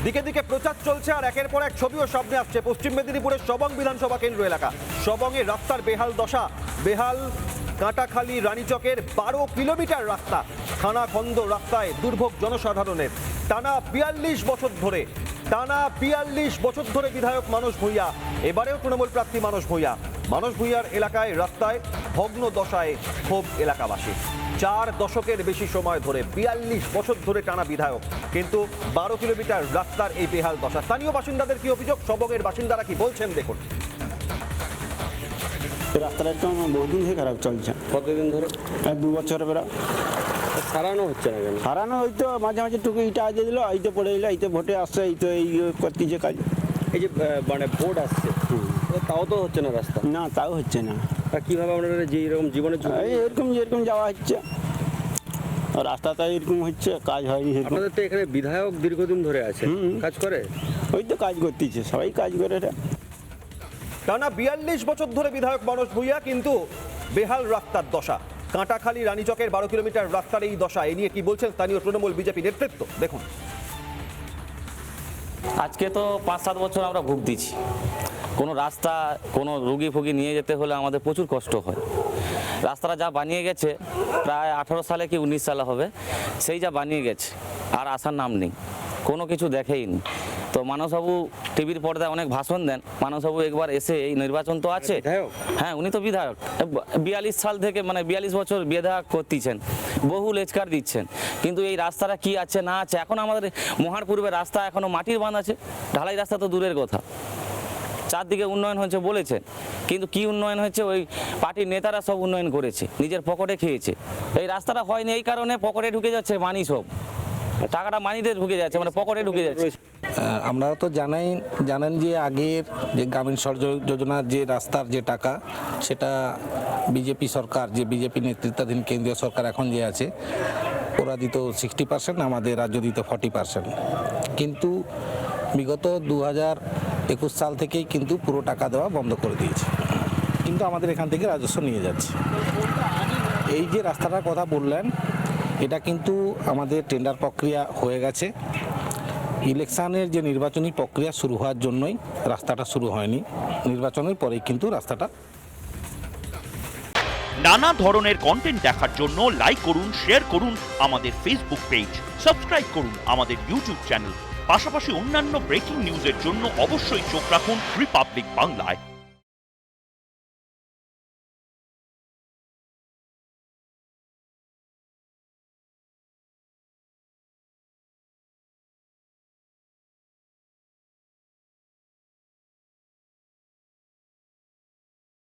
দিকে দিকে প্রচার চলছে আর একের পর এক ছবিও সামনে আসছে। পশ্চিম মেদিনীপুরের সবং বিধানসভা কেন্দ্র এলাকা, সবংয়ের রাস্তার বেহাল দশা। বেহাল কাঁটাখালী রানীচকের 12 কিলোমিটার রাস্তা, খানাখন্দ রাস্তায় দুর্ভোগ জনসাধারণের। টানা 42 বছর ধরে বিধায়ক মানস ভূঁইয়া, এবারেও তৃণমূল প্রার্থী মানস ভূঁইয়া। মানস ভূঁইয়ার এলাকায় রাস্তায় ভগ্ন দশায় ক্ষোভ এলাকাবাসী। 4 দশকের বেশি সময় ধরে 42 বছর ধরে টানা বিধায়ক, কিন্তু 12 কিলোমিটার রাস্তার এই বেহাল দশা। স্থানীয় বাসিন্দাদের কি অভিযোগ, সবংয়ের বাসিন্দারা কি বলছেন দেখুন। রাস্তাটা একটু বহুদিন থেকে খারাপ চলছে। কতদিন ধরে? 2 বছর বেড়া সারানো হচ্ছে না কেন? সারানো হয়তো মাঝে মাঝে টুকু ইটা আজে দিল, এইতে পড়ে দিল, এইতে ভোটে আসছে, এই তো এই করতেছে কাজ। এই যে মানে ভোট আসছে, তাও তো হচ্ছে না রাস্তা। না, তাও হচ্ছে না। আর কিভাবে আপনারা যে এরকম জীবনের এই যেরকম যাওয়া হচ্ছে, রাস্তাটা এরকম হচ্ছে, কাজ হয়নি সেরকম। আপনাদের তো এখানে বিধায়ক দীর্ঘদিন ধরে আছে, কাজ করে? ওই তো কাজ করতেছে, সবাই কাজ করে রে। টানা 42 বছর ধরে বিধায়ক মানস ভূঁইয়া, কিন্তু বেহাল রাস্তার দশা। কাঁটাখালী রানীচকের 12 কিলোমিটার রাস্তার এই দশা, এ নিয়ে কি বলছেন স্থানীয় তৃণমূল বিজেপি নেতৃত্ব দেখুন। আজকে তো 5-7 বছর আমরা ভুগতেছি। কোনো রাস্তা, কোনো রুগী ফুগি নিয়ে যেতে হলে আমাদের প্রচুর কষ্ট হয়। রাস্তাটা যা বানিয়ে গেছে, প্রায় 18 সালে কি 19 সালে হবে, সেই যা বানিয়ে গেছে, আর আসার নাম নেই, কোনো কিছু দেখেইনি। তো মানসবাবু টিভির পর্দায় অনেক ভাষণ দেন। মানসবাবু একবার এসে, এই নির্বাচন তো আছে, হ্যাঁ উনি তো বিধায়ক 42 সাল থেকে, মানে 42 বছর বিধায়ক করতেছেন, বহু লেজকার দিচ্ছেন, কিন্তু এই রাস্তাটা কি আছে না আছে। এখন আমাদের মহারপূর্বের রাস্তা এখনো মাটির বাঁধ আছে, ঢালাই রাস্তা তো দূরের কথা। চারদিকে উন্নয়ন হয়েছে বলেছে, কিন্তু কি উন্নয়ন হয়েছে? ওই পার্টির নেতারা সব উন্নয়ন করেছে, নিজের পকেটে খেয়েছে। এই রাস্তাটা হয়নি, এই কারণে পকেটে ঢুকে যাচ্ছে মানি, সব টাকাটা মানিতে ঢুকে যাচ্ছে, মানে পকেটে ঢুকে যাচ্ছে। আপনারা তো জানেন যে আগের যে গ্রামীণ সড়ক যোজনার যে রাস্তার যে টাকা, সেটা বিজেপি সরকার, যে বিজেপি নেতৃত্বাধীন কেন্দ্রীয় সরকার এখন যে আছে, ওরা দিত 60%, আমাদের রাজ্য দিত 40%। কিন্তু বিগত 2021 সাল থেকেই কিন্তু পুরো টাকা দেওয়া বন্ধ করে দিয়েছে, কিন্তু আমাদের এখান থেকে রাজস্ব নিয়ে যাচ্ছে। এই যে রাস্তাটার কথা বললেন, এটা কিন্তু আমাদের টেন্ডার প্রক্রিয়া হয়ে গেছে। ইলেকশনের যে নির্বাচনী প্রক্রিয়া শুরু হওয়ার জন্যই রাস্তাটা শুরু হয়নি, নির্বাচনের পরেই কিন্তু রাস্তাটা। নানা ধরনের কন্টেন্ট দেখার জন্য লাইক করুন, শেয়ার করুন আমাদের ফেসবুক পেজ, সাবস্ক্রাইব করুন আমাদের ইউটিউব চ্যানেল। পাশাপাশি অন্যান্য ব্রেকিং নিউজের জন্য অবশ্যই চোখ রাখুন রিপাবলিক বাংলায়।